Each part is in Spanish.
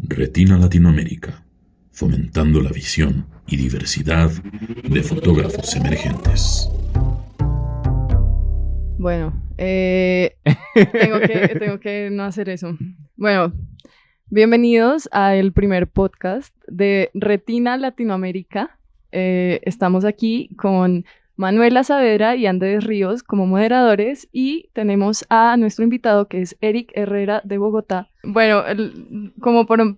Retina Latinoamérica, fomentando la visión y diversidad de fotógrafos emergentes. Bueno, tengo que no hacer eso. Bueno, bienvenidos al primer podcast de Retina Latinoamérica. Estamos aquí con Manuela Saavedra y Andrés Ríos como moderadores y tenemos a nuestro invitado que es Eric Herrera de Bogotá. Bueno,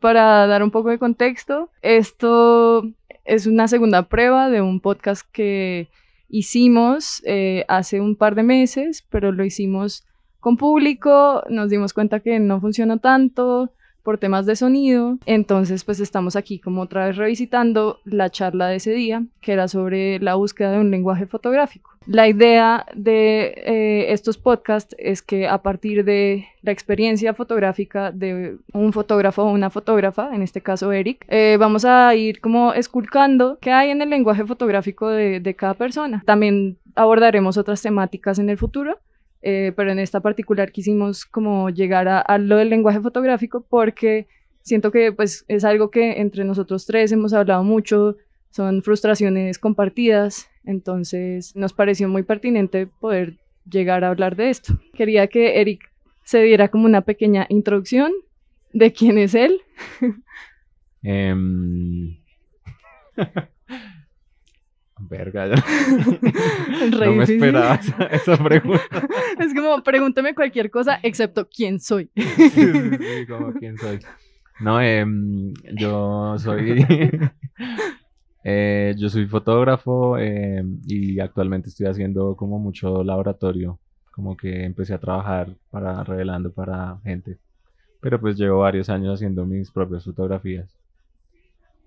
para dar un poco de contexto, esto es una segunda prueba de un podcast que hicimos hace un par de meses, pero lo hicimos con público, nos dimos cuenta que no funcionó tanto por temas de sonido, entonces pues estamos aquí como otra vez revisitando la charla de ese día, que era sobre la búsqueda de un lenguaje fotográfico. La idea de estos podcasts es que a partir de la experiencia fotográfica de un fotógrafo o una fotógrafa, en este caso Eric, vamos a ir como esculcando qué hay en el lenguaje fotográfico de cada persona. También abordaremos otras temáticas en el futuro, pero en esta particular quisimos como llegar a lo del lenguaje fotográfico porque siento que pues es algo que entre nosotros tres hemos hablado mucho, son frustraciones compartidas, entonces nos pareció muy pertinente poder llegar a hablar de esto. Quería que Eric se diera como una pequeña introducción de quién es él. Verga, no me esperaba esa pregunta. Es como, pregúntame cualquier cosa excepto quién soy. Sí, como quién soy. No, yo soy yo soy fotógrafo y actualmente estoy haciendo como mucho laboratorio, como que empecé a trabajar revelando para gente, pero pues llevo varios años haciendo mis propias fotografías.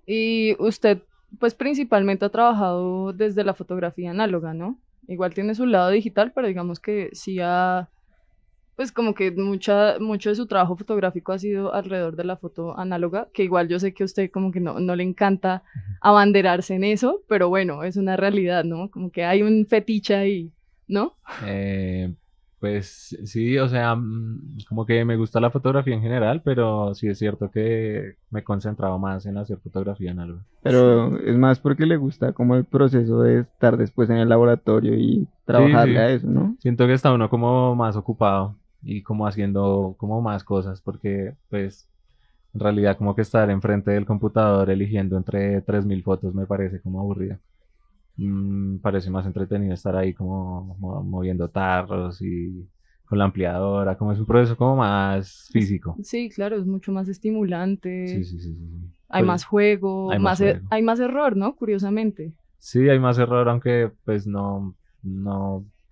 Y usted pues principalmente ha trabajado desde la fotografía análoga, ¿no? Igual tiene su lado digital, pero digamos que sí pues como que mucho de su trabajo fotográfico ha sido alrededor de la foto análoga, que igual yo sé que a usted como que no le encanta abanderarse en eso, pero bueno, es una realidad, ¿no? Como que hay un fetiche ahí, ¿no? Pues sí, o sea, como que me gusta la fotografía en general, pero sí es cierto que me he concentrado más en hacer fotografía análoga. Pero es más porque le gusta como el proceso de estar después en el laboratorio y trabajarle a eso, ¿no? Siento que está uno como más ocupado y como haciendo como más cosas, porque pues en realidad como que estar enfrente del computador eligiendo entre 3000 fotos me parece como aburrido. Parece más entretenido estar ahí como moviendo tarros y con la ampliadora, como es un proceso como más físico. Sí, claro, es mucho más estimulante. Sí. Hay Pues, más juego, hay más juego. hay más error, ¿no? Curiosamente. Sí, hay más error, aunque pues no,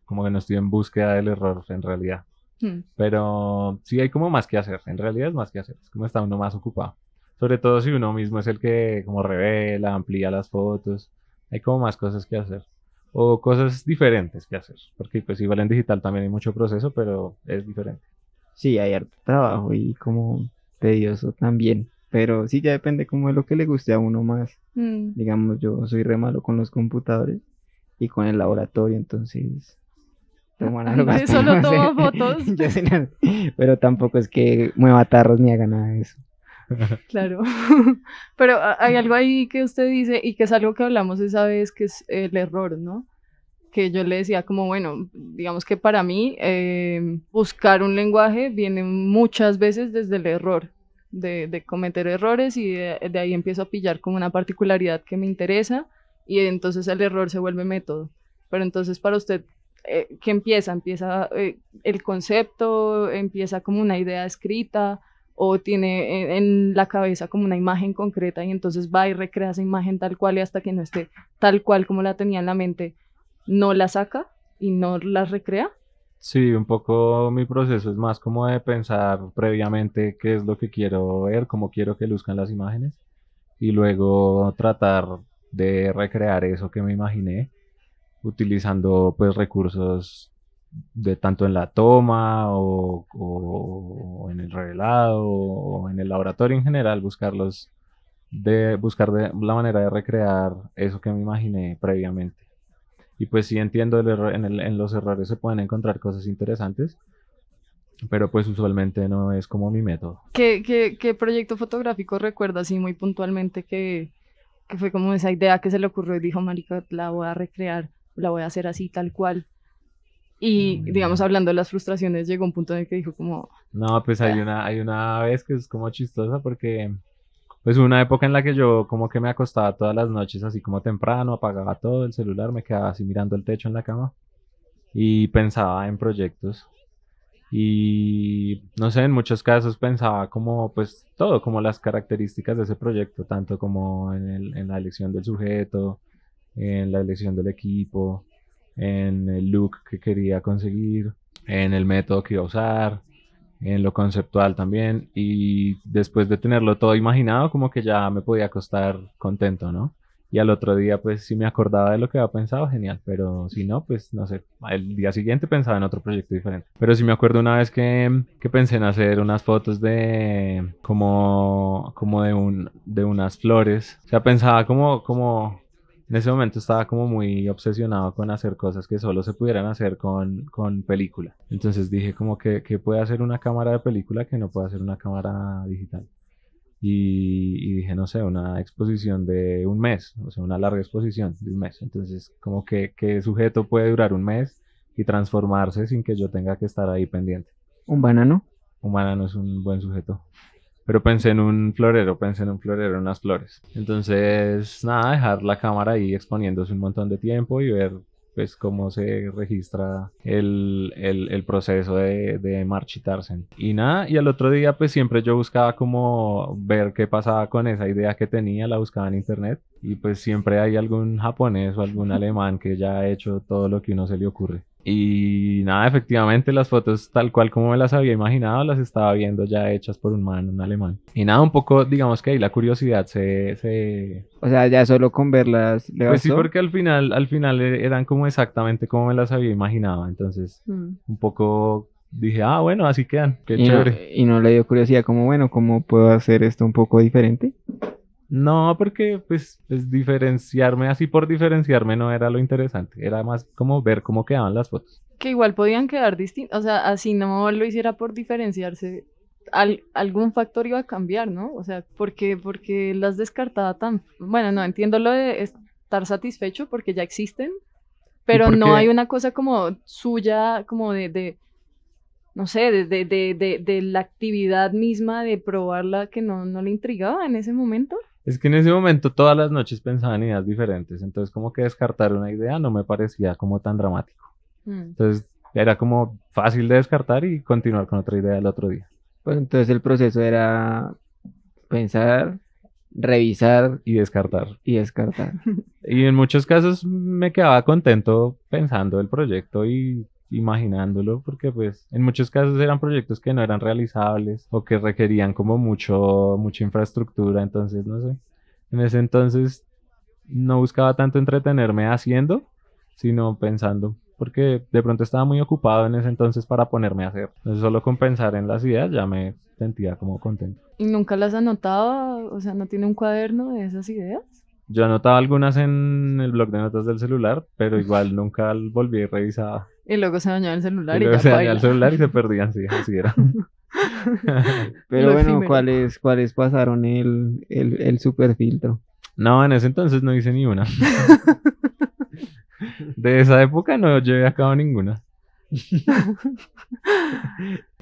como que no estoy en búsqueda del error en realidad. Pero sí hay como más que hacer, en realidad es más que hacer, es como está uno más ocupado. Sobre todo si uno mismo es el que como revela, amplía las fotos, hay como más cosas que hacer. O cosas diferentes que hacer, porque pues igual en digital también hay mucho proceso, pero es diferente. Sí, hay harto trabajo y como tedioso también. Pero sí, ya depende como de lo que le guste a uno más. Digamos, yo soy re malo con los computadores y con el laboratorio, entonces tomo análogas. Solo tomo fotos. Pero tampoco es que mueva tarros ni haga nada de eso. Claro, pero hay algo ahí que usted dice y que es algo que hablamos esa vez, que es el error, ¿no? Que yo le decía como, bueno, digamos que para mí buscar un lenguaje viene muchas veces desde el error, de cometer errores y de ahí empiezo a pillar como una particularidad que me interesa y entonces el error se vuelve método. Pero entonces para usted, ¿qué empieza? ¿Empieza el concepto? ¿Empieza como una idea escrita? ¿O tiene en la cabeza como una imagen concreta y entonces va y recrea esa imagen tal cual y hasta que no esté tal cual como la tenía en la mente, no la saca y no la recrea? Sí, un poco mi proceso es más como de pensar previamente qué es lo que quiero ver, cómo quiero que luzcan las imágenes y luego tratar de recrear eso que me imaginé utilizando pues recursos de tanto en la toma o en el revelado o en el laboratorio en general, buscar la manera de recrear eso que me imaginé previamente. Y pues sí entiendo en los errores se pueden encontrar cosas interesantes, pero pues usualmente no es como mi método. ¿Qué proyecto fotográfico recuerda así muy puntualmente que fue como esa idea que se le ocurrió y dijo, marica, la voy a recrear, la voy a hacer así, tal cual? Y, digamos, hablando de las frustraciones, llegó un punto en el que dijo como... No, pues hay una vez que es como chistosa porque pues hubo una época en la que yo como que me acostaba todas las noches así como temprano, apagaba todo el celular, me quedaba así mirando el techo en la cama y pensaba en proyectos. Y no sé, en muchos casos pensaba como pues todo, como las características de ese proyecto, tanto como en la elección del sujeto, en la elección del equipo, en el look que quería conseguir, en el método que iba a usar, en lo conceptual también. Y después de tenerlo todo imaginado, como que ya me podía acostar contento, ¿no? Y al otro día, pues si me acordaba de lo que había pensado, genial. Pero si no, pues no sé, el día siguiente pensaba en otro proyecto diferente. Pero sí me acuerdo una vez que pensé en hacer unas fotos de como de unas flores. O sea, pensaba como en ese momento estaba como muy obsesionado con hacer cosas que solo se pudieran hacer con película. Entonces dije como que puede hacer una cámara de película que no puede hacer una cámara digital. Y dije, no sé, una exposición de un mes, o sea, una larga exposición de un mes. Entonces, como que sujeto puede durar un mes y transformarse sin que yo tenga que estar ahí pendiente. ¿Un banano? Humana no es un buen sujeto. Pero pensé en un florero, en unas flores. Entonces, nada, dejar la cámara ahí exponiéndose un montón de tiempo y ver pues cómo se registra el proceso de marchitarse. Y nada, y al otro día pues siempre yo buscaba como ver qué pasaba con esa idea que tenía, la buscaba en internet y pues siempre hay algún japonés o algún alemán que ya ha hecho todo lo que uno se le ocurre. Y nada, efectivamente las fotos tal cual como me las había imaginado, las estaba viendo ya hechas por un man, un alemán. Y nada, un poco, digamos que ahí la curiosidad se... O sea, ya solo con verlas le Pues sí, bastó. porque al final eran como exactamente como me las había imaginado. Entonces, un poco dije, ah, bueno, así quedan, qué chévere. Y no le dio curiosidad como, bueno, ¿cómo puedo hacer esto un poco diferente? No, porque pues diferenciarme así por diferenciarme no era lo interesante, era más como ver cómo quedaban las fotos. Que igual podían quedar distintos, o sea, así no lo hiciera por diferenciarse, algún factor iba a cambiar, ¿no? O sea, porque las descartaba tan... Bueno, no, entiendo lo de estar satisfecho porque ya existen, pero no hay una cosa como suya, como no sé, de la actividad misma de probarla que no le intrigaba en ese momento. Es que en ese momento todas las noches pensaba en ideas diferentes, entonces como que descartar una idea no me parecía como tan dramático. Entonces era como fácil de descartar y continuar con otra idea el otro día. Pues entonces el proceso era pensar, revisar Y descartar. y descartar. Y en muchos casos me quedaba contento pensando el proyecto y imaginándolo, porque pues en muchos casos eran proyectos que no eran realizables o que requerían como mucha infraestructura, entonces no sé. En ese entonces no buscaba tanto entretenerme haciendo, sino pensando, porque de pronto estaba muy ocupado en ese entonces para ponerme a hacer. Entonces solo con pensar en las ideas ya me sentía como contento. ¿Y nunca las anotaba? O sea, ¿no tiene un cuaderno de esas ideas? Yo anotaba algunas en el blog de notas del celular, pero igual nunca volví y revisaba. Y luego se dañaba el celular Y y luego ya se dañaba el paila. celular y se perdían, sí, así era. Pero Lo bueno, efímero. ¿cuáles pasaron el super filtro? No, en ese entonces no hice ni una. De esa época no llevé a cabo ninguna.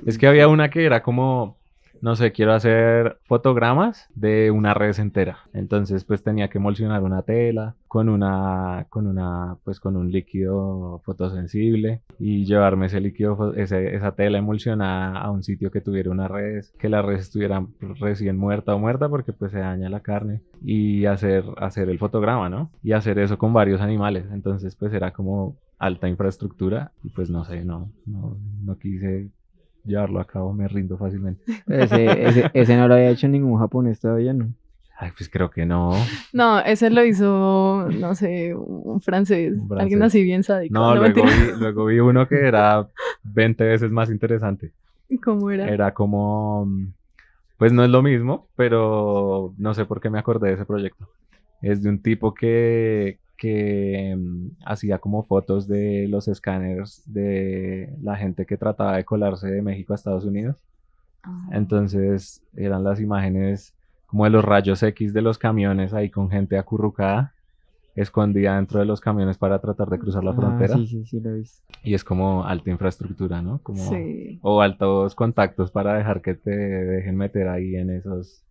Es que había una que era como, no sé, quiero hacer fotogramas de una res entera. Entonces, pues tenía que emulsionar una tela pues con un líquido fotosensible y llevarme ese líquido, esa tela emulsionada a un sitio que tuviera una res, que la res estuviera recién muerta o muerta porque pues se daña la carne y hacer el fotograma, ¿no? Y hacer eso con varios animales. Entonces, pues era como alta infraestructura y pues no sé, no quise llevarlo a cabo, me rindo fácilmente. Ese no lo había hecho ningún japonés todavía, ¿no? Ay, pues creo que no. No, ese lo hizo, no sé, un francés. Un francés. Alguien así bien sádico. No, mentira. luego vi uno que era 20 veces más interesante. ¿Cómo era? Era como, pues no es lo mismo, pero no sé por qué me acordé de ese proyecto. Es de un tipo que que hacía como fotos de los escáneres de la gente que trataba de colarse de México a Estados Unidos. Entonces eran las imágenes como de los rayos X de los camiones ahí con gente acurrucada, escondida dentro de los camiones para tratar de cruzar la frontera. Sí, lo he visto. Y es como alta infraestructura, ¿no? Como, Sí. o altos contactos para dejar que te dejen meter ahí en esos,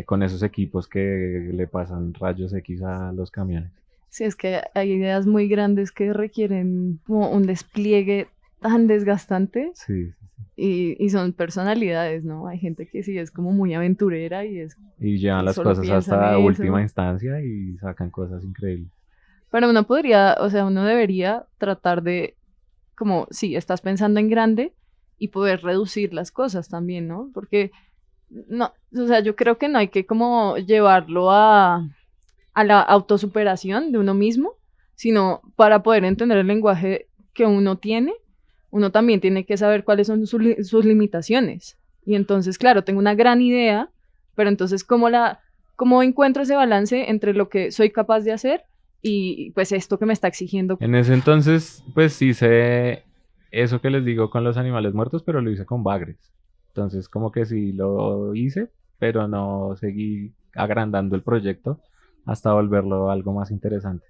con esos equipos que le pasan rayos X a los camiones. Sí, es que hay ideas muy grandes que requieren como un despliegue tan desgastante. Sí. Y son personalidades, ¿no? Hay gente que sí es como muy aventurera Y llevan las solo cosas piensa en hasta eso. última instancia y sacan cosas increíbles. Pero uno podría, o sea, uno debería tratar de, como, sí, estás pensando en grande y poder reducir las cosas también, ¿no? Porque, no, o sea, yo creo que no hay que como llevarlo a la autosuperación de uno mismo, sino para poder entender el lenguaje que uno tiene, uno también tiene que saber cuáles son sus limitaciones. Y entonces, claro, tengo una gran idea, pero entonces, ¿cómo encuentro ese balance entre lo que soy capaz de hacer y pues esto que me está exigiendo? En ese entonces, pues hice eso que les digo con los animales muertos, pero lo hice con bagres. Entonces, como que sí lo hice, pero no seguí agrandando el proyecto hasta volverlo algo más interesante.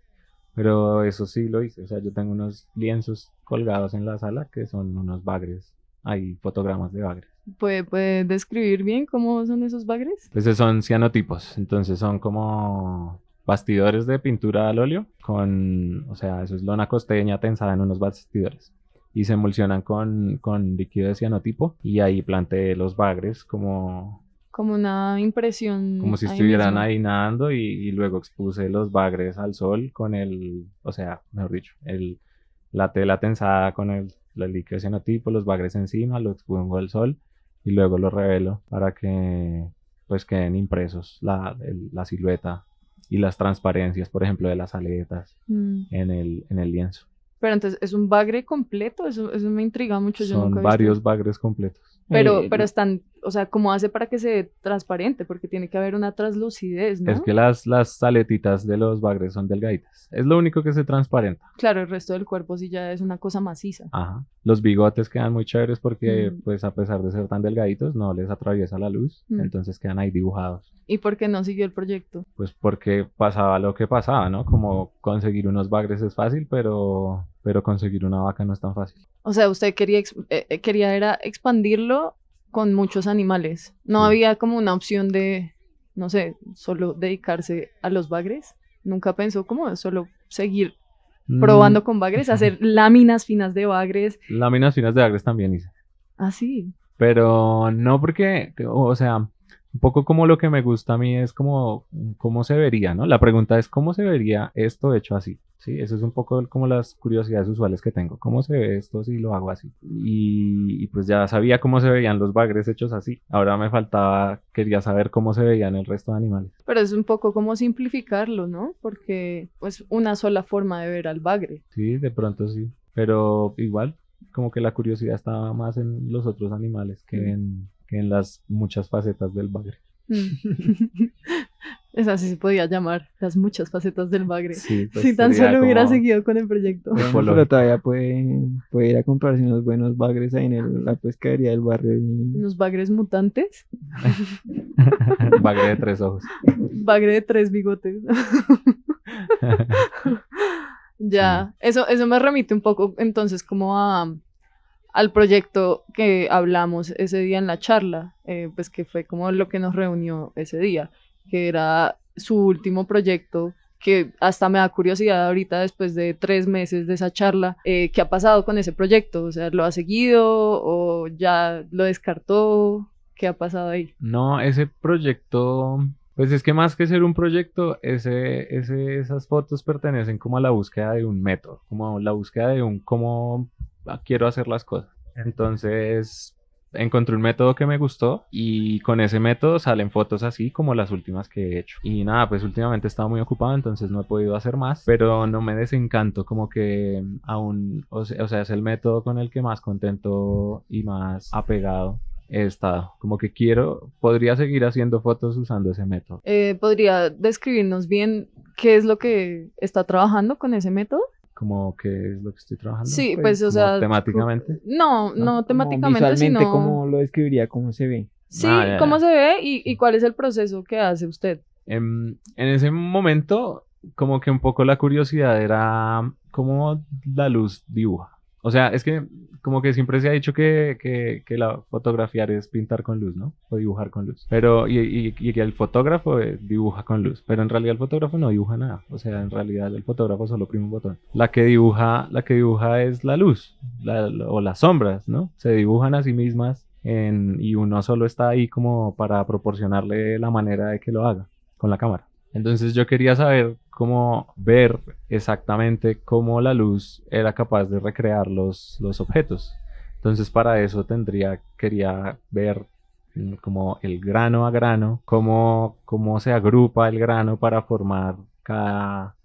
Pero eso sí lo hice, o sea, yo tengo unos lienzos colgados en la sala que son unos bagres, hay fotogramas de bagres. ¿Puede describir bien cómo son esos bagres? Pues son cianotipos, entonces son como bastidores de pintura al óleo o sea, eso es lona costeña tensada en unos bastidores y se emulsionan con líquido de cianotipo y ahí planté los bagres como una impresión. Como si ahí estuvieran mismo. ahí nadando y luego expuse los bagres al sol con o sea, mejor dicho, la tela tensada con el líquido cianotipo, los bagres encima, lo expongo al sol y luego lo revelo para que pues queden impresos la silueta y las transparencias, por ejemplo, de las aletas en el lienzo. Pero entonces, ¿es un bagre completo? Eso me intriga mucho, yo nunca he Son visto. varios bagres completos. Pero están, o sea, ¿cómo hace para que se transparente? Porque tiene que haber una translucidez, ¿no? Es que las aletitas de los bagres son delgaditas. Es lo único que se transparenta. Claro, el resto del cuerpo sí ya es una cosa maciza. Ajá. Los bigotes quedan muy chéveres porque, pues, a pesar de ser tan delgaditos, no les atraviesa la luz. Entonces quedan ahí dibujados. ¿Y por qué no siguió el proyecto? Pues porque pasaba lo que pasaba, ¿no? Como conseguir unos bagres es fácil, pero conseguir una vaca no es tan fácil. O sea, usted quería era expandirlo con muchos animales. ¿No había como una opción de, no sé, solo dedicarse a los bagres? ¿Nunca pensó como solo seguir probando con bagres, hacer láminas finas de bagres? Láminas finas de bagres también hice. Ah, sí. Pero no porque, o sea, un poco como lo que me gusta a mí es como cómo se vería, ¿no? La pregunta es cómo se vería esto hecho así, ¿sí? Eso es un poco como las curiosidades usuales que tengo. ¿Cómo se ve esto si lo hago así? Y pues ya sabía cómo se veían los bagres hechos así. Ahora quería saber cómo se veían el resto de animales. Pero es un poco como simplificarlo, ¿no? Porque pues una sola forma de ver al bagre. Sí, de pronto sí. Pero igual, como que la curiosidad estaba más en los otros animales que en las muchas facetas del bagre. Esa sí se podía llamar, las muchas facetas del bagre. Sí, pues si tan sería solo hubiera como seguido con el proyecto. Bueno, pero todavía puede ir a comprarse unos buenos bagres ahí en la pescadería del barrio. Unos bagres mutantes. bagre de 3 ojos. Bagre de 3 bigotes. Ya, sí. Eso me remite un poco entonces como al proyecto que hablamos ese día en la charla, pues que fue como lo que nos reunió ese día, que era su último proyecto, que hasta me da curiosidad ahorita después de 3 meses de esa charla, ¿qué ha pasado con ese proyecto? O sea, ¿lo ha seguido o ya lo descartó? ¿Qué ha pasado ahí? No, ese proyecto... Pues es que más que ser un proyecto, esas fotos pertenecen como a la búsqueda de un método, como la búsqueda de cómo quiero hacer las cosas. Entonces encontré un método que me gustó y con ese método salen fotos así como las últimas que he hecho. Y nada, pues últimamente he estado muy ocupado, entonces no he podido hacer más, pero no me desencanto, como que aún, o sea, es el método con el que más contento y más apegado he estado, como que podría seguir haciendo fotos usando ese método. ¿Podría describirnos bien ¿qué es lo que está trabajando con ese método? ¿Cómo que es lo que estoy trabajando? Sí, Pues, pues, o sea... ¿Temáticamente? No Como temáticamente, visualmente, sino... ¿cómo lo describiría? ¿Cómo se ve? Sí, Ya, ¿cómo ya. se ve y cuál es el proceso que hace usted? En ese momento, como que un poco la curiosidad era cómo la luz dibuja. O sea, es que como que siempre se ha dicho que la fotografiar es pintar con luz, ¿no? O dibujar con luz. Pero, y que el fotógrafo dibuja con luz. Pero en realidad el fotógrafo no dibuja nada. O sea, en realidad el fotógrafo solo oprime un botón. La que dibuja es la luz, o las sombras, ¿no? Se dibujan a sí mismas y uno solo está ahí como para proporcionarle la manera de que lo haga con la cámara. Entonces yo quería saber cómo ver exactamente cómo la luz era capaz de recrear los objetos. Entonces para eso quería ver como el grano a grano, cómo se agrupa el grano para formar cada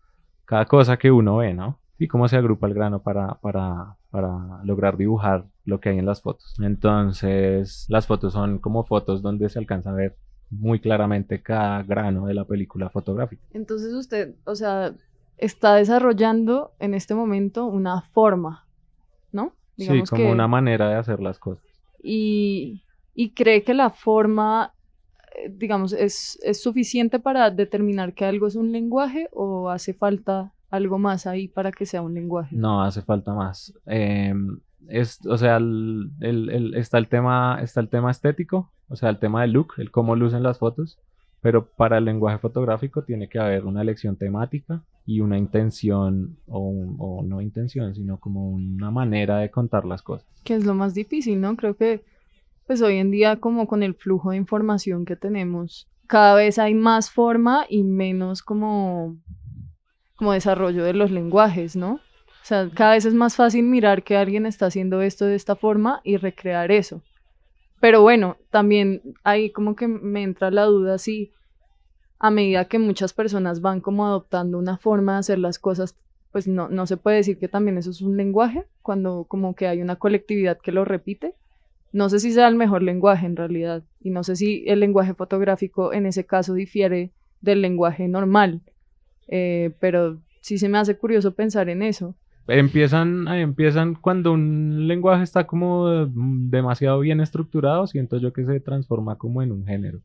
cosa que uno ve, ¿no? Y cómo se agrupa el grano para lograr dibujar lo que hay en las fotos. Entonces las fotos son como fotos donde se alcanza a ver muy claramente cada grano de la película fotográfica. Entonces usted, o sea, está desarrollando en este momento una forma, ¿no? Sí, como una manera de hacer las cosas. Y cree que la forma, digamos, es suficiente para determinar que algo es un lenguaje o hace falta algo más ahí para que sea un lenguaje. No, hace falta más. O sea, está el tema estético, o sea, el tema del look, el cómo lucen las fotos, pero para el lenguaje fotográfico tiene que haber una elección temática y una intención, o no intención, sino como una manera de contar las cosas. Que es lo más difícil, ¿no? Creo que pues hoy en día como con el flujo de información que tenemos, cada vez hay más forma y menos como desarrollo de los lenguajes, ¿no? O sea, cada vez es más fácil mirar que alguien está haciendo esto de esta forma y recrear eso. Pero bueno, también ahí como que me entra la duda si a medida que muchas personas van como adoptando una forma de hacer las cosas, pues no se puede decir que también eso es un lenguaje, cuando como que hay una colectividad que lo repite. No sé si sea el mejor lenguaje en realidad, y no sé si el lenguaje fotográfico en ese caso difiere del lenguaje normal, pero sí se me hace curioso pensar en eso. Empiezan cuando un lenguaje está como demasiado bien estructurado, siento yo que se transforma como en un género,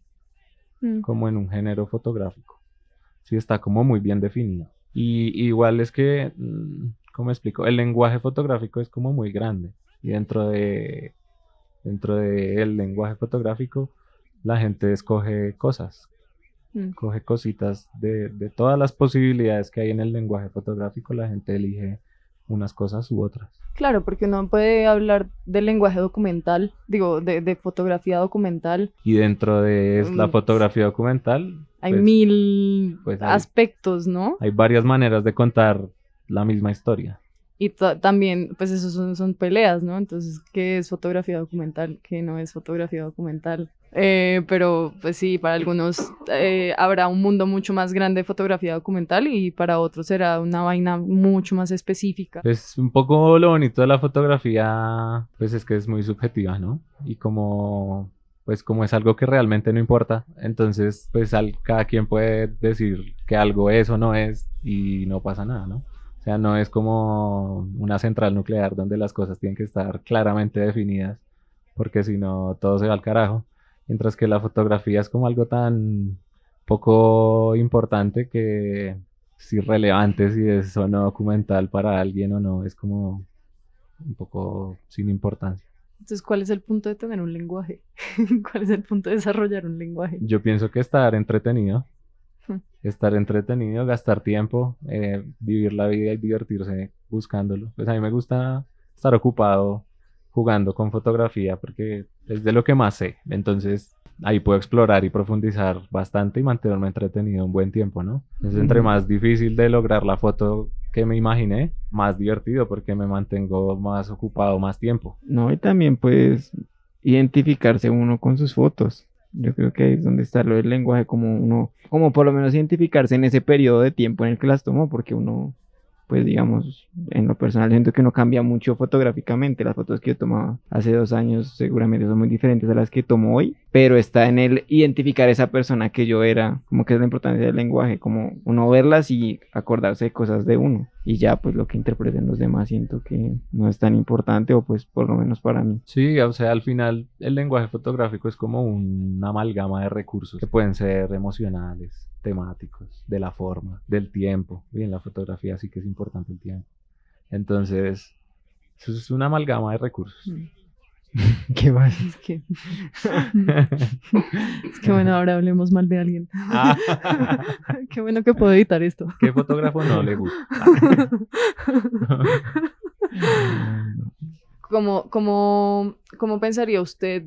como en un género fotográfico. Sí, está como muy bien definido. Y igual es que, ¿cómo explico? El lenguaje fotográfico es como muy grande y dentro de el lenguaje fotográfico la gente escoge cosas. Coge cositas de todas las posibilidades que hay en el lenguaje fotográfico, la gente elige unas cosas u otras. Claro, porque uno puede hablar del lenguaje documental, digo, de fotografía documental. Y dentro de la fotografía documental hay mil hay aspectos, ¿no? Hay varias maneras de contar la misma historia. Y también, pues eso son peleas, ¿no? Entonces, ¿qué es fotografía documental? ¿Qué no es fotografía documental? Pero, pues sí, para algunos habrá un mundo mucho más grande de fotografía documental y para otros será una vaina mucho más específica. Pues un poco lo bonito de la fotografía, pues es que es muy subjetiva, ¿no? Y como es algo que realmente no importa, entonces, pues cada quien puede decir que algo es o no es y no pasa nada, ¿no? O sea, no es como una central nuclear donde las cosas tienen que estar claramente definidas, porque si no, todo se va al carajo. Mientras que la fotografía es como algo tan poco importante que es irrelevante si es o no documental para alguien o no, es como un poco sin importancia. Entonces, ¿cuál es el punto de tener un lenguaje? ¿Cuál es el punto de desarrollar un lenguaje? Yo pienso que estar entretenido, gastar tiempo, vivir la vida y divertirse buscándolo. Pues a mí me gusta estar ocupado jugando con fotografía porque es de lo que más sé. Entonces ahí puedo explorar y profundizar bastante y mantenerme entretenido un buen tiempo, ¿no? Es entre más difícil de lograr la foto que me imaginé, más divertido porque me mantengo más ocupado más tiempo. No, y también pues identificarse uno con sus fotos. Yo creo que ahí es donde está lo del lenguaje, como por lo menos identificarse en ese periodo de tiempo en el que las tomó, porque uno pues digamos, en lo personal siento que uno cambia mucho fotográficamente. Las fotos que yo tomaba hace 2 años seguramente son muy diferentes a las que tomo hoy, pero está en el identificar esa persona que yo era, como que es la importancia del lenguaje, como uno verlas y acordarse de cosas de uno, y ya pues lo que interpreten los demás siento que no es tan importante, o pues por lo menos para mí. Sí, o sea, al final el lenguaje fotográfico es como una amalgama de recursos que pueden ser emocionales, temáticos, de la forma, del tiempo. Y en la fotografía sí que es importante el tiempo. Entonces, eso es una amalgama de recursos. ¿Qué más? Es que, es que bueno, ahora hablemos mal de alguien. Qué bueno que puedo editar esto. ¿Qué fotógrafo no le gusta? ¿Cómo pensaría usted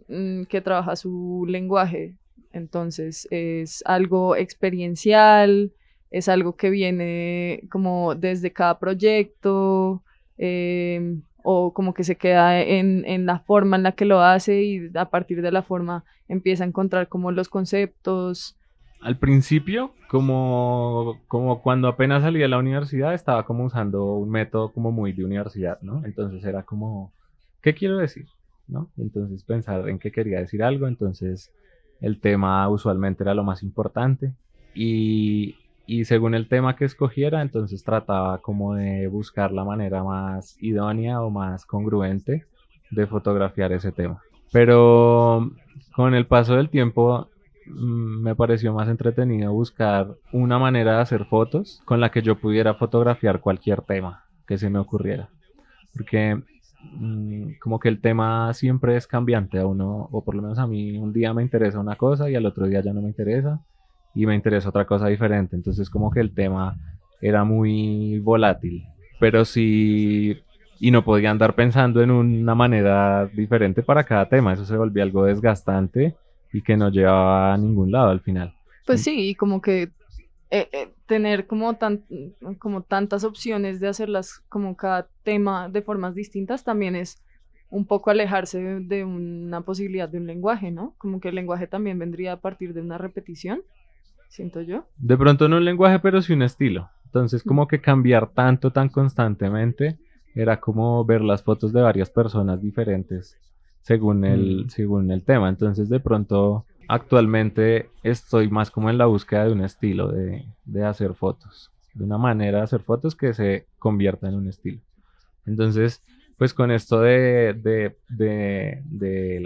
que trabaja su lenguaje? Entonces, ¿es algo experiencial? ¿Es algo que viene como desde cada proyecto? ¿O como que se queda en la forma en la que lo hace y a partir de la forma empieza a encontrar como los conceptos? Al principio, como cuando apenas salí de la universidad, estaba como usando un método como muy de universidad, ¿no? Entonces era como, ¿qué quiero decir? ¿No? Entonces pensar en qué quería decir algo, entonces el tema usualmente era lo más importante y según el tema que escogiera, entonces trataba como de buscar la manera más idónea o más congruente de fotografiar ese tema. Pero con el paso del tiempo me pareció más entretenido buscar una manera de hacer fotos con la que yo pudiera fotografiar cualquier tema que se me ocurriera. Porque como que el tema siempre es cambiante a uno, o por lo menos a mí, un día me interesa una cosa y al otro día ya no me interesa y me interesa otra cosa diferente. Entonces como que el tema era muy volátil, pero sí, y no podía andar pensando en una manera diferente para cada tema. Eso se volvía algo desgastante y que no llevaba a ningún lado al final. Pues sí, y como que tener como tantas opciones de hacerlas como cada tema de formas distintas también es un poco alejarse de una posibilidad de un lenguaje, ¿no? Como que el lenguaje también vendría a partir de una repetición, siento yo. De pronto no un lenguaje, pero sí un estilo. Entonces como que cambiar tanto, tan constantemente, era como ver las fotos de varias personas diferentes según el tema. Entonces de pronto actualmente estoy más como en la búsqueda de un estilo de hacer fotos, de una manera de hacer fotos que se convierta en un estilo. Entonces, pues con esto del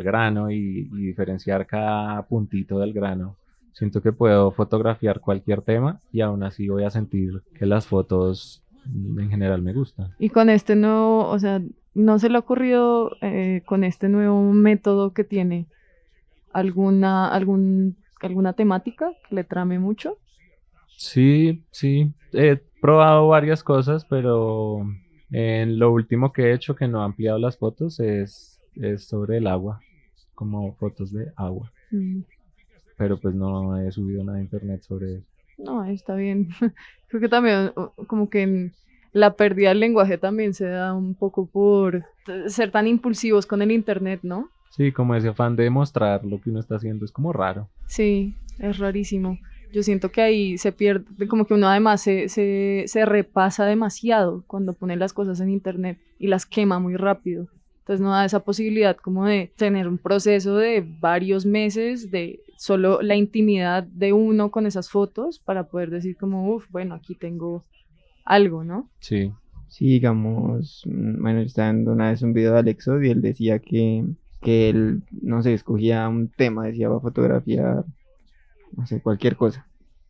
grano y diferenciar cada puntito del grano, siento que puedo fotografiar cualquier tema y aún así voy a sentir que las fotos en general me gustan. Y con este nuevo, o sea, ¿no se le ha ocurrido con este nuevo método que tiene alguna temática que le trame mucho? Sí, sí, he probado varias cosas, pero en lo último que he hecho que no ha ampliado las fotos es sobre el agua, como fotos de agua. Pero pues no he subido nada a internet sobre eso. No, está bien. Creo que también como que la pérdida del lenguaje también se da un poco por ser tan impulsivos con el internet, ¿no? Sí, como ese afán de mostrar lo que uno está haciendo es como raro. Sí, es rarísimo. Yo siento que ahí se pierde, como que uno además se repasa demasiado cuando pone las cosas en internet y las quema muy rápido. Entonces no da esa posibilidad como de tener un proceso de varios meses de solo la intimidad de uno con esas fotos para poder decir como, bueno, aquí tengo algo, ¿no? Sí. Sí, digamos, bueno, yo estaba viendo una vez un video de Alexo y él decía que él, no sé, escogía un tema, decía, va a fotografiar, no sé, cualquier cosa.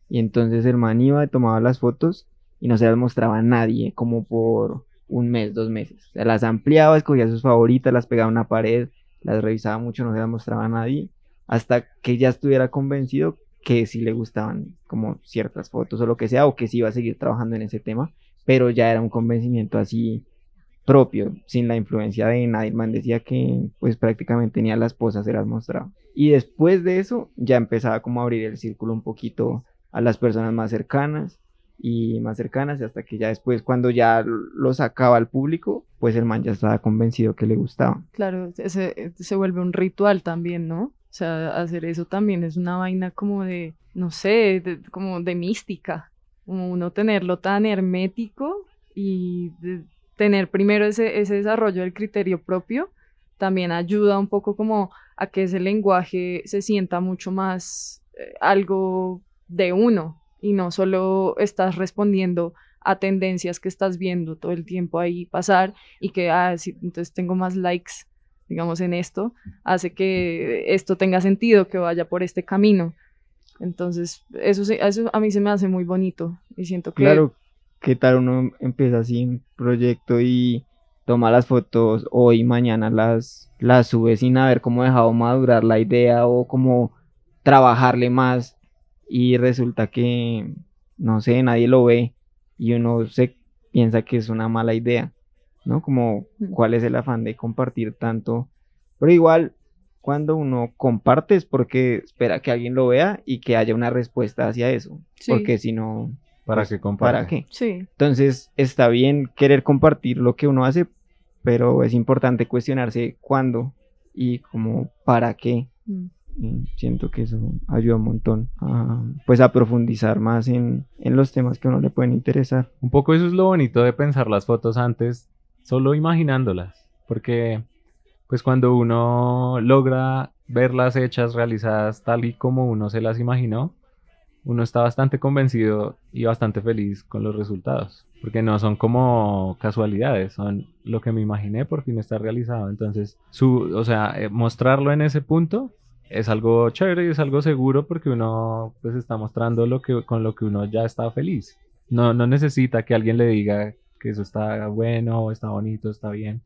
Y entonces el man iba, tomaba las fotos y no se las mostraba a nadie, como por un mes, 2 meses. O sea, las ampliaba, escogía sus favoritas, las pegaba a una pared, las revisaba mucho, no se las mostraba a nadie, hasta que ya estuviera convencido que sí le gustaban como ciertas fotos o lo que sea, o que sí iba a seguir trabajando en ese tema, pero ya era un convencimiento así propio, sin la influencia de nadie. El man decía que pues prácticamente tenía las posas, se las mostraba. Y después de eso ya empezaba como a abrir el círculo un poquito a las personas más cercanas y hasta que ya después, cuando ya lo sacaba al público, pues el man ya estaba convencido que le gustaba. Claro, se vuelve un ritual también, ¿no? O sea, hacer eso también es una vaina como de, no sé, como de mística, como uno tenerlo tan hermético y tener primero ese desarrollo del criterio propio también ayuda un poco como a que ese lenguaje se sienta mucho más algo de uno y no solo estás respondiendo a tendencias que estás viendo todo el tiempo ahí pasar y que, sí, entonces tengo más likes, digamos, en esto, hace que esto tenga sentido, que vaya por este camino. Entonces, eso a mí se me hace muy bonito y siento que... Claro, ¿qué tal uno empieza así un proyecto y toma las fotos hoy y mañana las sube sin haber como dejado madurar la idea o como trabajarle más y resulta que, no sé, nadie lo ve y uno se piensa que es una mala idea, ¿no? Como cuál es el afán de compartir tanto, pero igual cuando uno comparte es porque espera que alguien lo vea y que haya una respuesta hacia eso, Sí. porque si no, ¿Para pues, qué comparte? ¿para qué? Sí. Entonces está bien querer compartir lo que uno hace, pero es importante cuestionarse cuándo y como para qué. Y siento que eso ayuda un montón a, pues a profundizar más en los temas que a uno le pueden interesar. Un poco eso es lo bonito de pensar las fotos antes, solo imaginándolas, porque pues cuando uno logra verlas hechas, realizadas tal y como uno se las imaginó, uno está bastante convencido y bastante feliz con los resultados, porque no son como casualidades, son lo que me imaginé por fin está realizado. Entonces, mostrarlo en ese punto es algo chévere y es algo seguro porque uno pues está mostrando con lo que uno ya está feliz. No necesita que alguien le diga que eso está bueno, está bonito, está bien,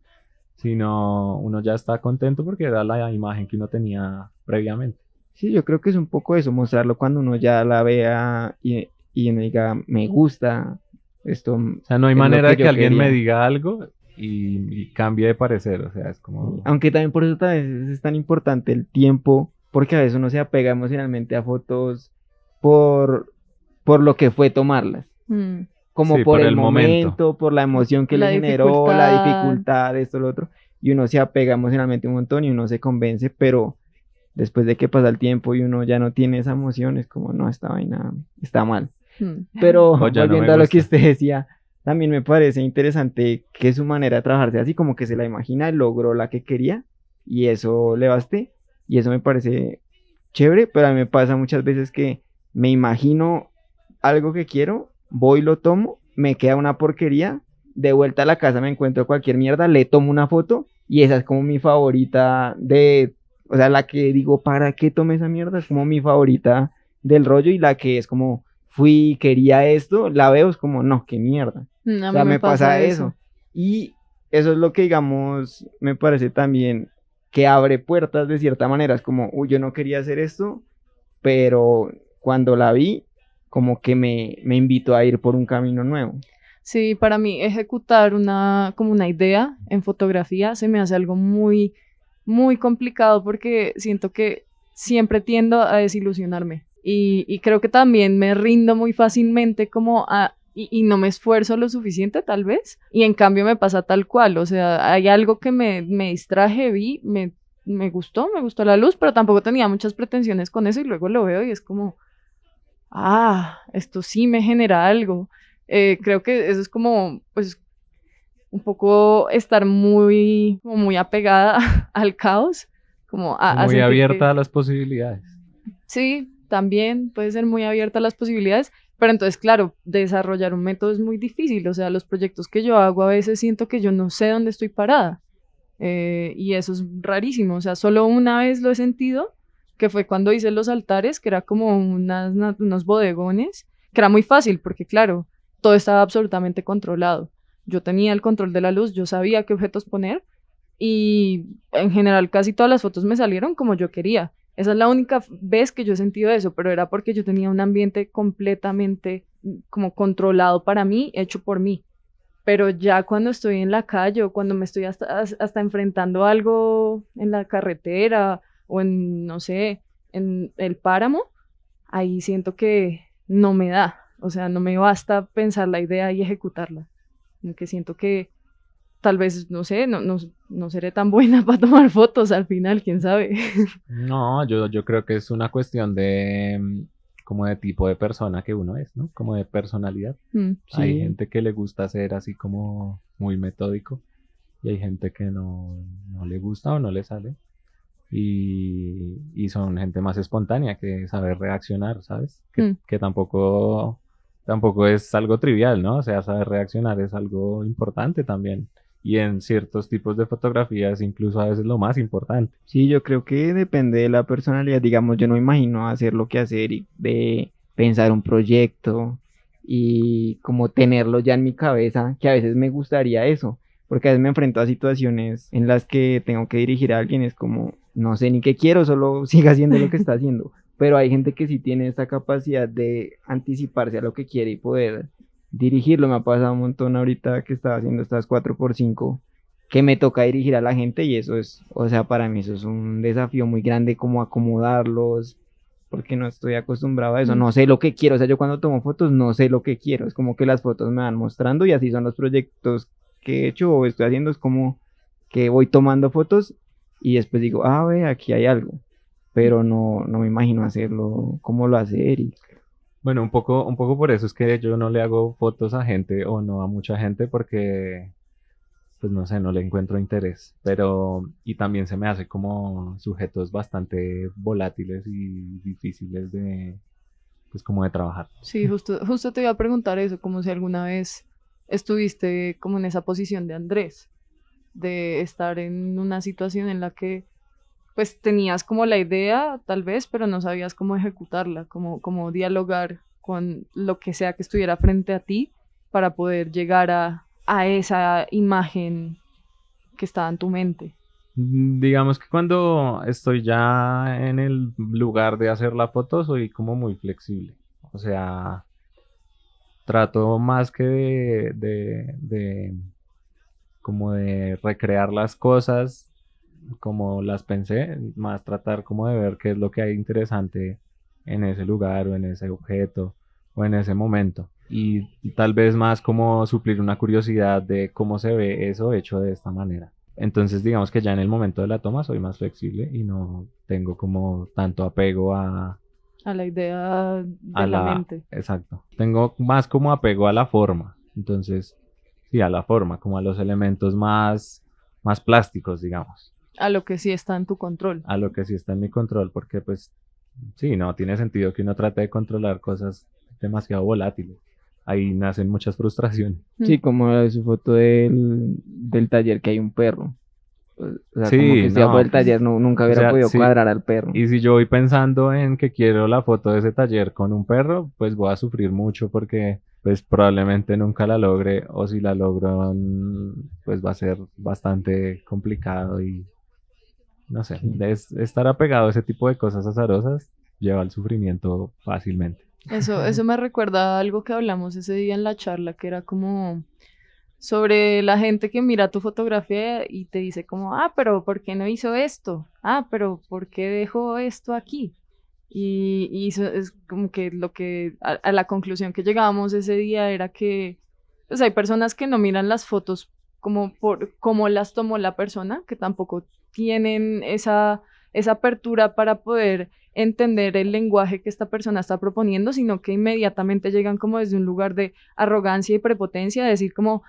sino uno ya está contento porque era la imagen que uno tenía previamente. Sí, yo creo que es un poco eso, mostrarlo cuando uno ya la vea y uno diga, me gusta esto. O sea, no hay es lo manera de que yo alguien me quería. diga algo y cambie de parecer, o sea, es como... Aunque también por eso también es tan importante el tiempo, porque a veces uno se apega emocionalmente a fotos por lo que fue tomarlas. Como Sí, por por el el momento, por la emoción que La le generó, la dificultad. dificultad, esto, lo otro. Y uno se apega emocionalmente un montón y uno se convence, pero después de que pasa el tiempo y uno ya no tiene esa emoción, es como, no, esta vaina está mal. Pero O ya no me volviendo a lo que gusta. usted decía, también me parece interesante que su manera de trabajarse así, como que se la imagina, logró la que quería y eso le basté. Y eso me parece chévere, pero a mí me pasa muchas veces que me imagino algo que quiero, voy, lo tomo, me queda una porquería, de vuelta a la casa me encuentro cualquier mierda, le tomo una foto y esa es como mi favorita o sea, la que digo, ¿para qué tomé esa mierda? Es como mi favorita del rollo y la que es como, quería esto, la veo, es como, no, qué mierda. A O sea, mí me pasa eso. Y eso es lo que, digamos, me parece también que abre puertas de cierta manera. Es como, uy, yo no quería hacer esto, pero cuando la vi, como que me invitó a ir por un camino nuevo. Sí, para mí ejecutar como una idea en fotografía se me hace algo muy, muy complicado porque siento que siempre tiendo a desilusionarme y creo que también me rindo muy fácilmente y no me esfuerzo lo suficiente tal vez y en cambio me pasa tal cual, o sea, hay algo que me distraje, me gustó la luz, pero tampoco tenía muchas pretensiones con eso y luego lo veo y es como, esto sí me genera algo. Creo que eso es como, pues, un poco estar como muy apegada al caos, como a Muy sentir abierta a las posibilidades. Sí, también puede ser muy abierta a las posibilidades, pero entonces, claro, desarrollar un método es muy difícil, o sea, los proyectos que yo hago a veces siento que yo no sé dónde estoy parada, y eso es rarísimo, o sea, solo una vez lo he sentido, que fue cuando hice los altares, que era como unos bodegones, que era muy fácil, porque claro, todo estaba absolutamente controlado. Yo tenía el control de la luz, yo sabía qué objetos poner y en general casi todas las fotos me salieron como yo quería. Esa es la única vez que yo he sentido eso, pero era porque yo tenía un ambiente completamente como controlado para mí, hecho por mí. Pero ya cuando estoy en la calle o cuando me estoy hasta enfrentando a algo en la carretera o no sé, en el páramo, ahí siento que no me da. O sea, no me basta pensar la idea y ejecutarla. Como que siento que tal vez, no sé, no seré tan buena para tomar fotos al final, quién sabe. No, yo creo que es una cuestión de como de tipo de persona que uno es, ¿no? Como de personalidad. Sí. Hay gente que le gusta ser así como muy metódico y hay gente que no le gusta o no le sale. Y son gente más espontánea que sabe reaccionar, ¿sabes? Que tampoco es algo trivial, ¿no? O sea, saber reaccionar es algo importante también. Y en ciertos tipos de fotografías incluso a veces lo más importante. Sí, yo creo que depende de la personalidad. Digamos, yo no me imagino hacer lo que hacer y de pensar un proyecto y como tenerlo ya en mi cabeza, que a veces me gustaría eso, porque a veces me enfrento a situaciones en las que tengo que dirigir a alguien, es como, no sé ni qué quiero, solo siga haciendo lo que está haciendo. Pero hay gente que sí tiene esta capacidad de anticiparse a lo que quiere y poder dirigirlo. Me ha pasado un montón ahorita que estaba haciendo estas 4x5 que me toca dirigir a la gente y eso es, o sea, para mí eso es un desafío muy grande como acomodarlos, porque no estoy acostumbrado a eso, no sé lo que quiero, o sea, yo cuando tomo fotos no sé lo que quiero, es como que las fotos me van mostrando y así son los proyectos que he hecho o estoy haciendo, es como que voy tomando fotos y después digo, ah, ve, aquí hay algo, pero no me imagino hacerlo, cómo lo hace Eric. Bueno, un poco por eso es que yo no le hago fotos a gente o no a mucha gente porque, pues no sé, no le encuentro interés. Pero, y también se me hace como sujetos bastante volátiles y difíciles de, pues como de trabajar. Sí, justo te iba a preguntar eso, como si alguna vez estuviste como en esa posición de Andrés, de estar en una situación en la que pues tenías como la idea, tal vez, pero no sabías cómo ejecutarla, cómo dialogar con lo que sea que estuviera frente a ti para poder llegar a esa imagen que estaba en tu mente. Digamos que cuando estoy ya en el lugar de hacer la foto, soy como muy flexible. O sea, trato más que como de recrear las cosas como las pensé, más tratar como de ver qué es lo que hay interesante en ese lugar o en ese objeto o en ese momento. Y tal vez más como suplir una curiosidad de cómo se ve eso hecho de esta manera. Entonces digamos que ya en el momento de la toma soy más flexible y no tengo como tanto apego a la idea de la mente. Exacto. Tengo más como apego a la forma. Entonces, sí, a la forma, como a los elementos más plásticos, digamos. A lo que sí está en tu control. A lo que sí está en mi control, porque pues sí, no tiene sentido que uno trate de controlar cosas demasiado volátiles. Ahí nacen muchas frustraciones. Sí, como su foto del taller que hay un perro. O sea, sí, como que no, por el taller nunca hubiera podido sí, cuadrar al perro. Y si yo voy pensando en que quiero la foto de ese taller con un perro, pues voy a sufrir mucho porque pues probablemente nunca la logre o si la logro pues va a ser bastante complicado y no sé, estar apegado a ese tipo de cosas azarosas lleva al sufrimiento fácilmente. Eso me recuerda a algo que hablamos ese día en la charla, que era como sobre la gente que mira tu fotografía y te dice como, ah, pero ¿por qué no hizo esto? Ah, pero ¿por qué dejó esto aquí? Y eso es como que lo que, a la conclusión que llegábamos ese día era que, pues hay personas que no miran las fotos como por cómo las tomó la persona, que tampoco tienen esa apertura para poder entender el lenguaje que esta persona está proponiendo, sino que inmediatamente llegan como desde un lugar de arrogancia y prepotencia, a decir como,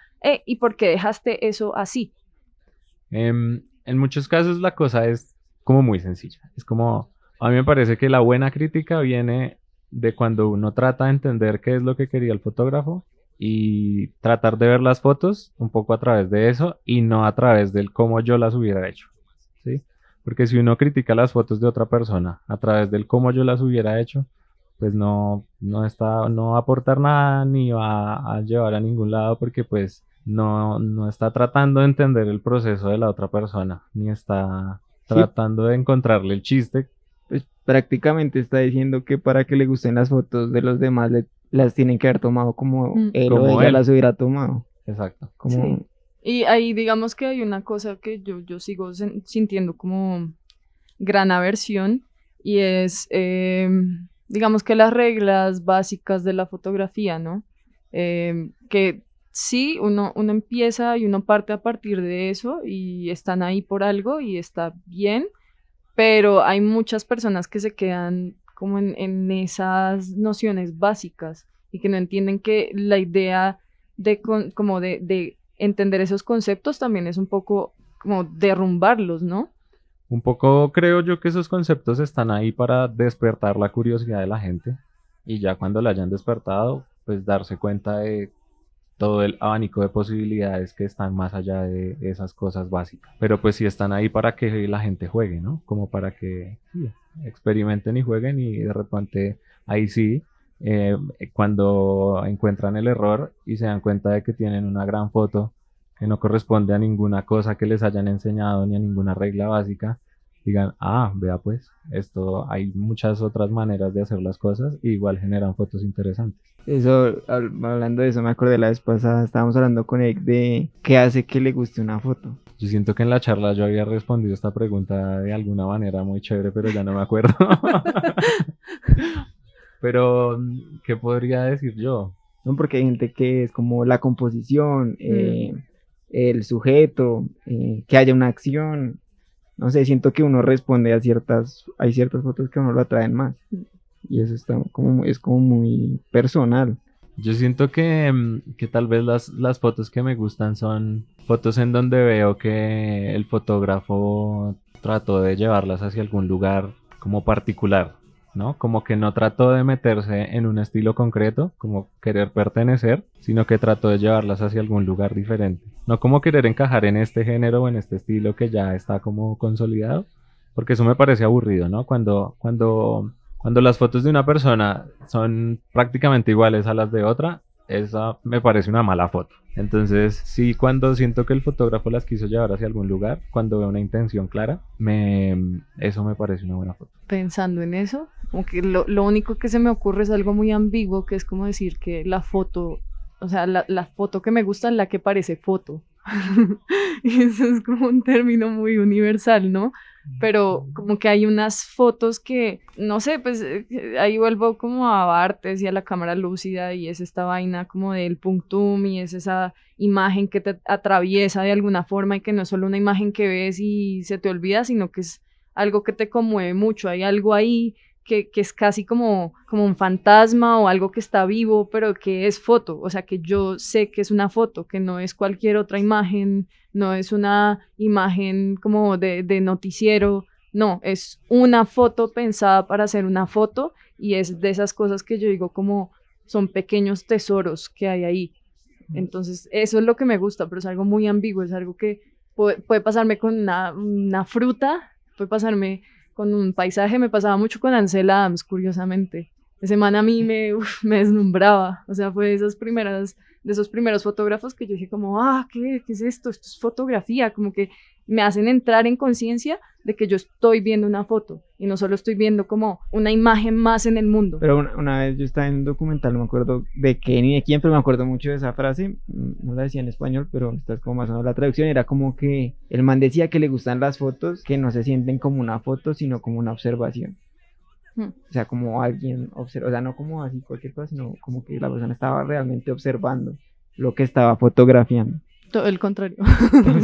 ¿y por qué dejaste eso así? En muchos casos la cosa es como muy sencilla. Es como, a mí me parece que la buena crítica viene de cuando uno trata de entender qué es lo que quería el fotógrafo y tratar de ver las fotos un poco a través de eso y no a través del cómo yo las hubiera hecho, ¿sí? Porque si uno critica las fotos de otra persona a través del cómo yo las hubiera hecho, pues no va a aportar nada ni va a llevar a ningún lado porque pues no está tratando de entender el proceso de la otra persona, ni está tratando de encontrarle el chiste. Pues prácticamente está diciendo que para que le gusten las fotos de los demás las tienen que haber tomado como él como o ella él las hubiera tomado. Exacto. Como... Sí. Y ahí digamos que hay una cosa que yo sigo sintiendo como gran aversión y es, digamos que las reglas básicas de la fotografía, ¿no? Que sí, uno empieza y uno parte a partir de eso y están ahí por algo y está bien, pero hay muchas personas que se quedan como en esas nociones básicas y que no entienden que la idea como de entender esos conceptos también es un poco como derrumbarlos, ¿no? Un poco creo yo que esos conceptos están ahí para despertar la curiosidad de la gente y ya cuando la hayan despertado, pues darse cuenta de todo el abanico de posibilidades que están más allá de esas cosas básicas. Pero pues sí están ahí para que la gente juegue, ¿no? Como para que sí, experimenten y jueguen y de repente ahí sí, cuando encuentran el error y se dan cuenta de que tienen una gran foto que no corresponde a ninguna cosa que les hayan enseñado ni a ninguna regla básica, digan, ah, vea pues, esto hay muchas otras maneras de hacer las cosas y igual generan fotos interesantes. Eso, hablando de eso, me acordé la vez pasada, estábamos hablando con Eric de qué hace que le guste una foto. Yo siento que en la charla yo había respondido esta pregunta de alguna manera muy chévere, pero ya no me acuerdo. Pero, ¿qué podría decir yo? No, porque hay gente que es como la composición, el sujeto, que haya una acción. No sé, siento que uno responde hay ciertas fotos que a uno lo atraen más. Y eso es como muy personal. Yo siento que tal vez las fotos que me gustan son fotos en donde veo que el fotógrafo trató de llevarlas hacia algún lugar como particular, ¿no? Como que no trató de meterse en un estilo concreto, como querer pertenecer, sino que trató de llevarlas hacia algún lugar diferente. No como querer encajar en este género o en este estilo que ya está como consolidado, porque eso me parece aburrido, ¿no? Cuando las fotos de una persona son prácticamente iguales a las de otra, esa me parece una mala foto. Entonces, sí, cuando siento que el fotógrafo las quiso llevar hacia algún lugar, cuando veo una intención clara, eso me parece una buena foto. Pensando en eso, como que lo único que se me ocurre es algo muy ambiguo, que es como decir que la foto, o sea, la foto que me gusta es la que parece foto. Y eso es como un término muy universal, ¿no? Pero como que hay unas fotos que, no sé, pues ahí vuelvo como a Barthes y a la cámara lúcida y es esta vaina como del punctum y es esa imagen que te atraviesa de alguna forma y que no es solo una imagen que ves y se te olvida, sino que es algo que te conmueve mucho, hay algo ahí que es casi como un fantasma o algo que está vivo, pero que es foto, o sea que yo sé que es una foto, que no es cualquier otra imagen, no es una imagen como de noticiero, no, es una foto pensada para hacer una foto y es de esas cosas que yo digo como son pequeños tesoros que hay ahí. Entonces eso es lo que me gusta, pero es algo muy ambiguo, es algo que puede pasarme con una fruta, puede pasarme con un paisaje, me pasaba mucho con Ansel Adams, curiosamente. Ese man a mí me deslumbraba, o sea, fue de esos primeros fotógrafos que yo dije como, ¿qué es esto? Esto es fotografía, como que me hacen entrar en conciencia de que yo estoy viendo una foto y no solo estoy viendo como una imagen más en el mundo. Pero una vez yo estaba en un documental, no me acuerdo de qué ni de quién, pero me acuerdo mucho de esa frase, no la decía en español, pero esta es como más o menos la traducción, era como que el man decía que le gustan las fotos que no se sienten como una foto, sino como una observación. O sea, como alguien observa, o sea, no como así cualquier cosa, sino como que la persona estaba realmente observando lo que estaba fotografiando. Todo el contrario.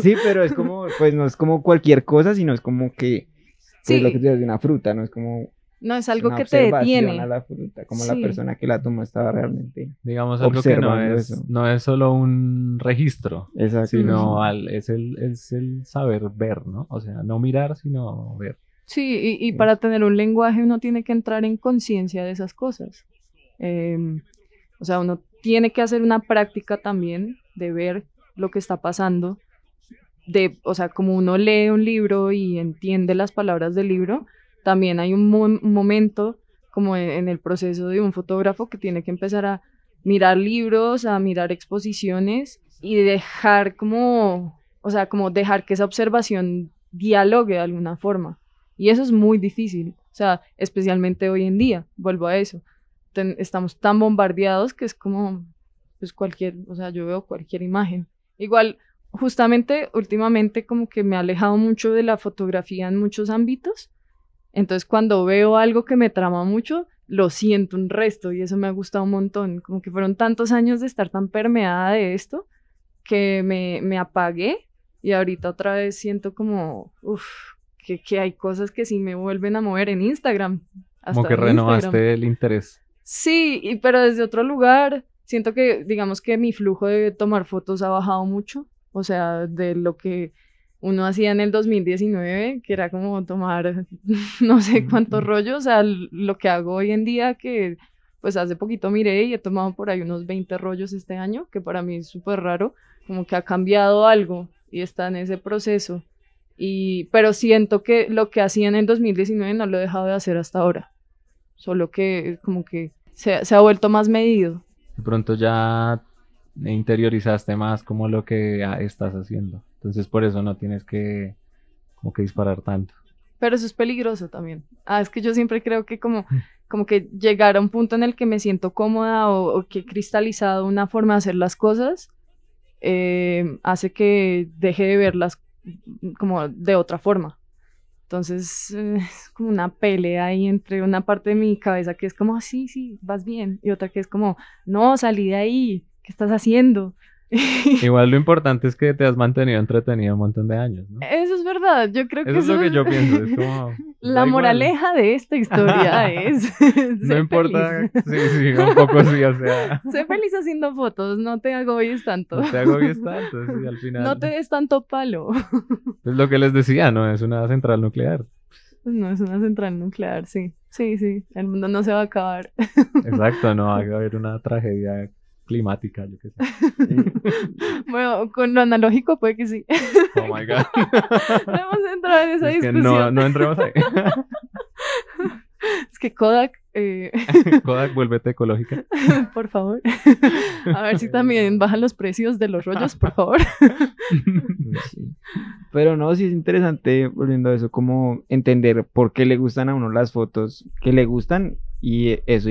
Sí, pero es como, pues no es como cualquier cosa, sino es como que, pues sí. Lo que tú dices de una fruta, no es como... No, es algo que te detiene. A la fruta, como sí. La persona que la tomó estaba realmente digamos algo que no es solo un registro, exacto, sino es el saber ver, ¿no? O sea, no mirar, sino ver. Sí, y para tener un lenguaje uno tiene que entrar en conciencia de esas cosas. O sea, uno tiene que hacer una práctica también de ver lo que está pasando. O sea, como uno lee un libro y entiende las palabras del libro, también hay un momento como en el proceso de un fotógrafo que tiene que empezar a mirar libros, a mirar exposiciones y dejar como dejar que esa observación dialogue de alguna forma. Y eso es muy difícil, o sea, especialmente hoy en día, vuelvo a eso. Estamos tan bombardeados que es como, pues o sea, yo veo cualquier imagen. Igual, justamente, últimamente como que me he alejado mucho de la fotografía en muchos ámbitos, entonces cuando veo algo que me trama mucho, lo siento un resto y eso me ha gustado un montón, como que fueron tantos años de estar tan permeada de esto que me apagué y ahorita otra vez siento como, que hay cosas que sí me vuelven a mover en Instagram. Como que renovaste el interés. Sí, pero desde otro lugar. Siento que, digamos que mi flujo de tomar fotos ha bajado mucho. O sea, de lo que uno hacía en el 2019, que era como tomar no sé cuántos rollos, a lo que hago hoy en día, que pues hace poquito miré y he tomado por ahí unos 20 rollos este año, que para mí es súper raro, como que ha cambiado algo y está en ese proceso. Pero siento que lo que hacía en el 2019 no lo he dejado de hacer hasta ahora, solo que como que se ha vuelto más medido. De pronto ya interiorizaste más como lo que estás haciendo, entonces por eso no tienes que como que disparar tanto. Pero eso es peligroso también. Es que yo siempre creo que como que llegar a un punto en el que me siento cómoda o que he cristalizado una forma de hacer las cosas, hace que deje de verlas como de otra forma. Entonces es como una pelea ahí entre una parte de mi cabeza que es como, sí, vas bien, y otra que es como, no, salí de ahí, ¿qué estás haciendo? Igual lo importante es que te has mantenido entretenido un montón de años, ¿no? Eso es verdad, yo creo que eso es lo que yo pienso, es como... La moraleja de esta historia es... no importa, sí, un poco sí, o sea... Sé feliz haciendo fotos, no te agobies tanto. No te agobies tanto, sí, al final... No te des tanto palo. Es lo que les decía, no es una central nuclear. No es una central nuclear, sí. Sí, el mundo no se va a acabar. Exacto, no va a haber una tragedia climática, yo qué sé. Bueno, con lo analógico puede que sí. Oh my God. No hemos entrado en esa discusión. No entremos ahí. Es que Kodak... Kodak, vuélvete ecológica. Por favor. A ver si también bajan los precios de los rollos, por favor. Sí. Pero no, sí es interesante, volviendo a eso, como entender por qué le gustan a uno las fotos que le gustan, y eso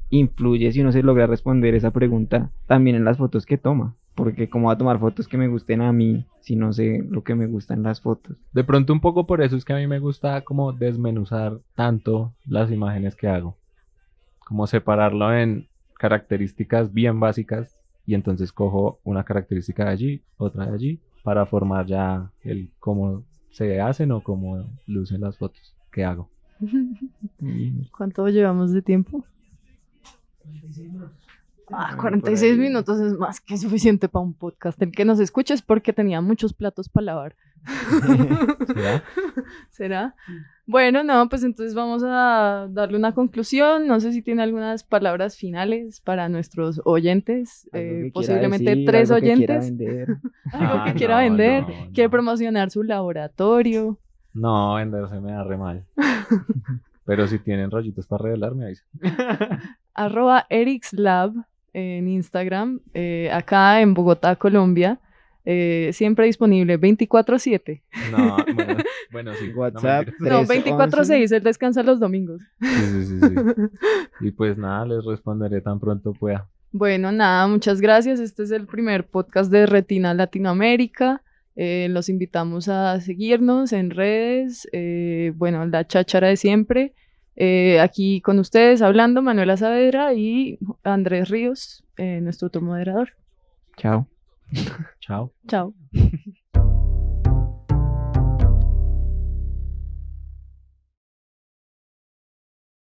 influye si uno se logra responder esa pregunta también en las fotos que toma. Porque cómo va a tomar fotos que me gusten a mí si no sé lo que me gustan las fotos. De pronto un poco por eso es que a mí me gusta como desmenuzar tanto las imágenes que hago. Como separarlo en características bien básicas y entonces cojo una característica de allí, otra de allí, para formar ya el cómo se hacen o cómo lucen las fotos que hago. ¿Cuánto llevamos de tiempo? 46 minutos es más que suficiente para un podcast. El que nos escuche es porque tenía muchos platos para lavar. ¿Será? Bueno, no, pues entonces vamos a darle una conclusión. No sé si tiene algunas palabras finales para nuestros oyentes, posiblemente decir, 3 oyentes. Algo que quiera vender, quiere promocionar su laboratorio. No, vender se me da re mal. Pero si tienen rollitos para revelarme, ahí. @erixlab en Instagram, acá en Bogotá, Colombia. Siempre disponible 24/7. No, bueno, sí. WhatsApp. No, 24/6, él descansa los domingos. Sí. Y pues nada, les responderé tan pronto pueda. Bueno, nada, muchas gracias. Este es el primer podcast de Retina Latinoamérica. Los invitamos a seguirnos en redes. Bueno, la cháchara de siempre. Aquí con ustedes hablando Manuela Saavedra y Andrés Ríos, nuestro otro moderador. Chao. Chao. Chao.